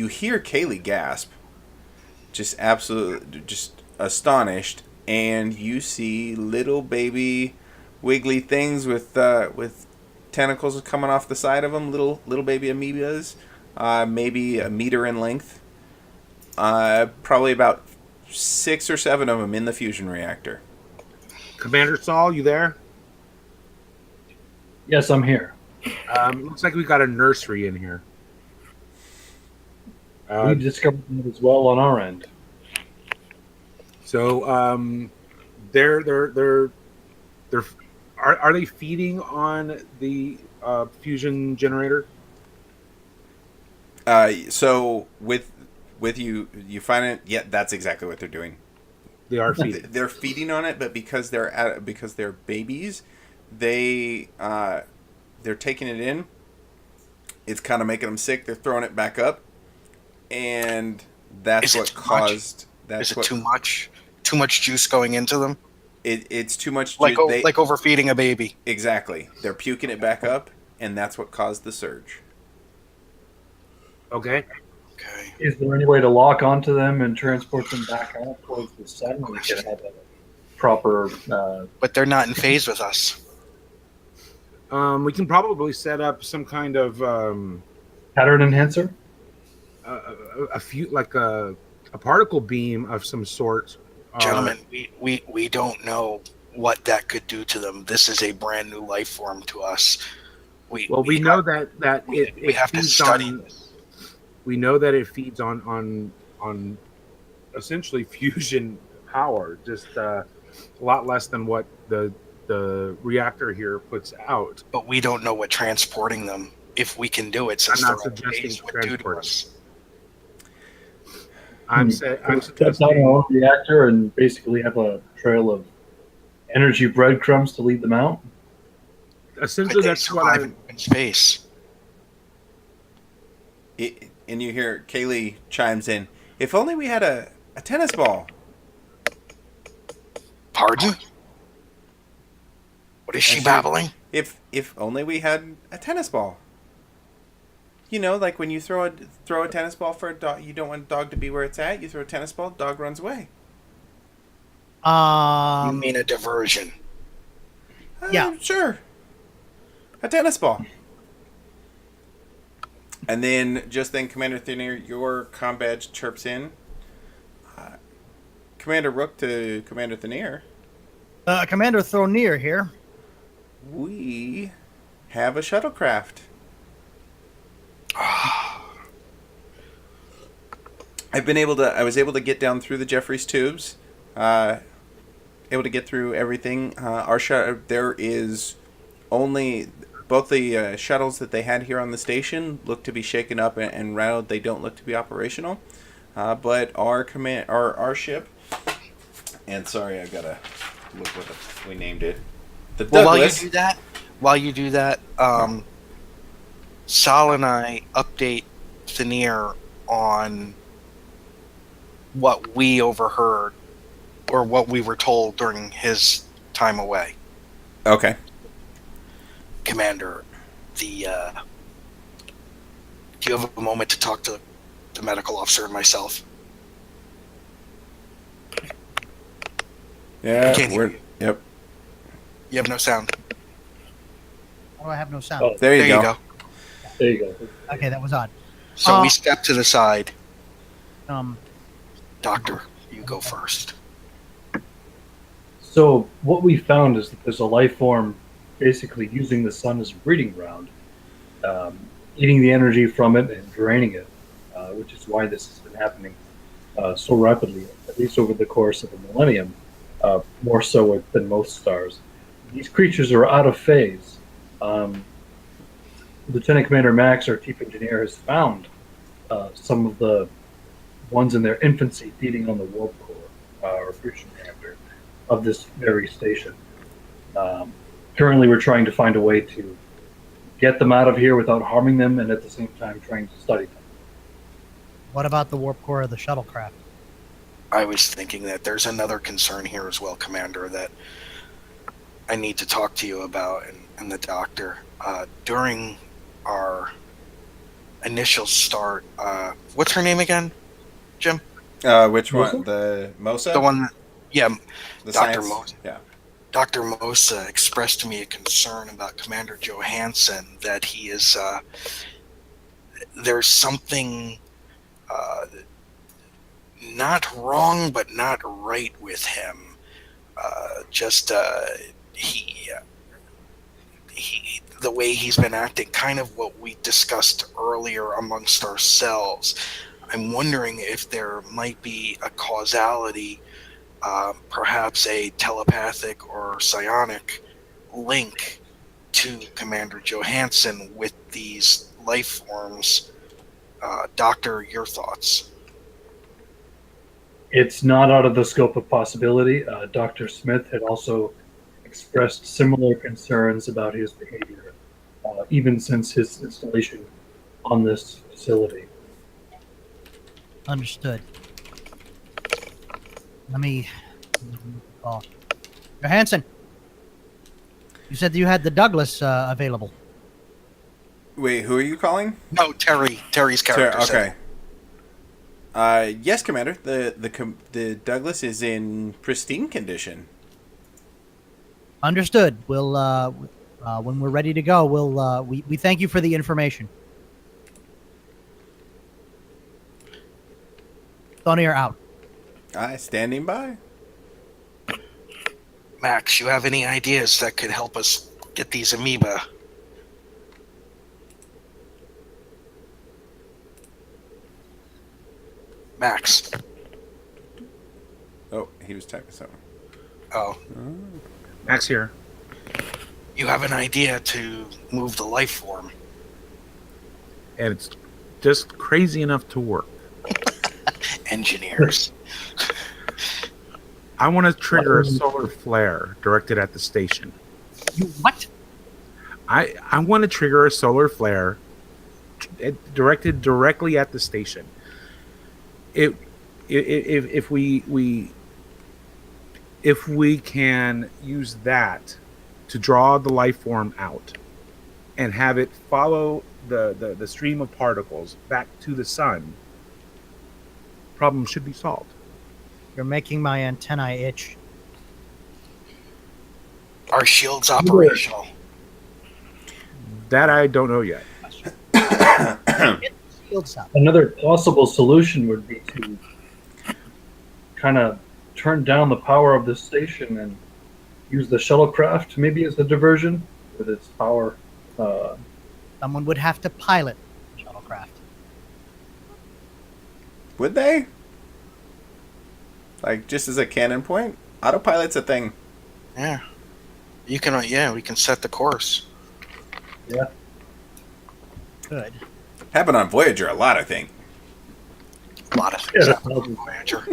hear Kaylee gasp, just absolutely, just astonished, and you see little baby wiggly things with tentacles coming off the side of them, little baby amoebas, maybe a meter in length, probably about 6 or 7 of them in the fusion reactor. Commander Saul, you there? Yes, I'm here. Looks like we got a nursery in here. We discovered that as well on our end. So, are they feeding on the fusion generator? So with you find it. Yeah, that's exactly what they're doing. They are feeding. They're feeding on it, but because they're babies, they're taking it in. It's kind of making them sick. They're throwing it back up, and that's what caused. Is it too much? Too much juice going into them? It's too much. Like overfeeding a baby. Exactly. They're puking it back up, and that's what caused the surge. Okay. Okay. Is there any way to lock onto them and transport them back out towards the sun? We can have a proper. But they're not in phase with us. We can probably set up some kind of Pattern enhancer? a particle beam of some sort. Gentlemen, we don't know what that could do to them. This is a brand new life form to us. We know that we have to study this. We know that it feeds on essentially fusion power, just a lot less than what the reactor here puts out. But we don't know what transporting them, if we can do it, since I'm not they're suggesting would do to transport. us. I'm Step suggesting down our own reactor and basically have a trail of energy breadcrumbs to lead them out. Essentially, Could they that's what survive in space? And you hear Kaylee chimes in. If only we had a tennis ball. Pardon? What is she babbling? If only we had a tennis ball. You know, like when you throw a tennis ball for a dog, you don't want a dog to be where it's at. You throw a tennis ball, dog runs away. You mean a diversion? Yeah. Sure. A tennis ball. And then, just then, Commander Thonir, your comm badge chirps in. Commander Rook to Commander Thonir. Commander Thonir here. We have a shuttlecraft. I was able to get down through the Jeffries tubes. Able to get through everything. There is only both the shuttles that they had here on the station look to be shaken up and rattled. They don't look to be operational. But our ship, and sorry, I gotta look what we named it. The Douglas. While you do that, Sal and I update Thonir on what we overheard or what we were told during his time away. Okay. Commander, do you have a moment to talk to the medical officer and myself? Yeah, Can't hear you. Yep. You have no sound. Why do I have no sound? Oh, There you go. there you go. Okay, that was odd. So we step to the side. Um, Doctor, you go first. So what we found is that there's a life form basically using the sun as a breeding ground, eating the energy from it and draining it, which is why this has been happening so rapidly, at least over the course of a millennium, more so than most stars. These creatures are out of phase. Lieutenant Commander Max, our chief engineer, has found some of the ones in their infancy feeding on the warp core or fusion reactor of this very station. Currently, we're trying to find a way to get them out of here without harming them, and at the same time trying to study them. what about the warp core of the shuttlecraft? I was thinking that there's another concern here as well, Commander, that I need to talk to you about, and the doctor. During our initial start, what's her name again, Jim? Which one? Mosa? The Mosa? The one, yeah, The Dr. science- Mosa. Yeah. Dr. Mosa expressed to me a concern about Commander Johansson, that he is, there's something not wrong but not right with him. He the way he's been acting, kind of what we discussed earlier amongst ourselves. I'm wondering if there might be a causality, perhaps a telepathic or psionic link to Commander Johansson with these life forms. Doctor, your thoughts? It's not out of the scope of possibility. Dr. Smith had also expressed similar concerns about his behavior, even since his installation on this facility. Understood. Let me call. Johansson, you said that you had the Douglas available. Wait, who are you calling? No, Terry's character. Okay. Yes, Commander. The Douglas is in pristine condition. Understood. We'll when we're ready to go, we thank you for the information. Thonir out. Standing by. Max, you have any ideas that could help us get these amoeba? Max. Oh, he was typing something. Oh, Max here. you have an idea to move the life form. And it's just crazy enough to work. Engineers. I want to trigger a solar flare directed at the station. You what? I want to trigger a solar flare directed directly at the station. If we can use that to draw the life form out and have it follow the stream of particles back to the sun, problem should be solved. You're making my antennae itch. Are shields operational? That I don't know yet. Shields up. Another possible solution would be to kind of turn down the power of this station and use the shuttlecraft maybe as a diversion with its power. Someone would have to pilot the shuttlecraft. Would they? Like, just as a cannon point? Autopilot's a thing. Yeah. You can. Yeah, we can set the course. Yeah. Good. Happened on Voyager a lot, I think. A lot of things Yeah. happen on Voyager.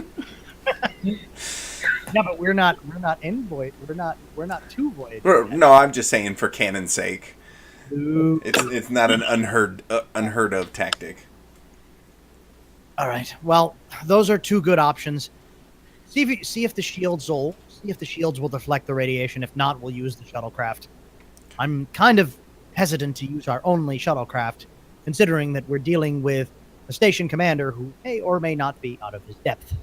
Yeah, but we're not in Voyager. We're not to Voyager. No, I'm just saying for canon's sake. Ooh. It's not an unheard of tactic. All right. Well, those are two good options. See if the shields will deflect the radiation. If not, we'll use the shuttlecraft. I'm kind of hesitant to use our only shuttlecraft, considering that we're dealing with a station commander who may or may not be out of his depth.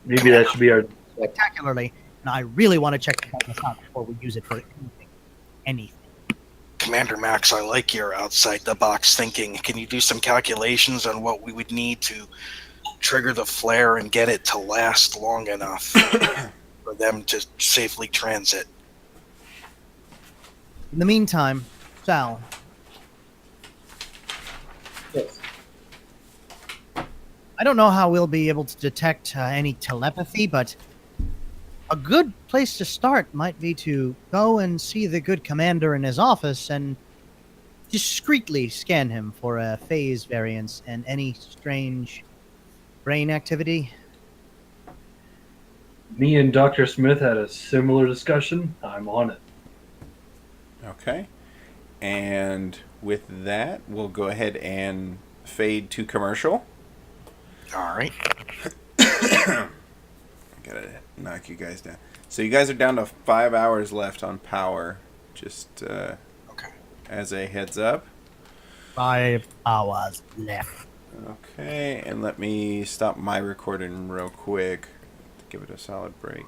Maybe that should be our. Spectacularly, and I really want to check this out before we use it for anything. Commander Max, I like your outside the box thinking. Can you do some calculations on what we would need to trigger the flare and get it to last long enough for them to safely transit? In the meantime, Sal, Yes. I don't know how we'll be able to detect any telepathy, but a good place to start might be to go and see the good commander in his office and discreetly scan him for a phase variance and any strange brain activity. Me and Dr. Smith had a similar discussion. I'm on it. Okay. And with that, we'll go ahead and fade to commercial. All right. Gotta knock you guys down. So you guys are down to 5 hours left on power. Just Okay. as a heads up. 5 hours left. Okay, and let me stop my recording real quick. Give it a solid break.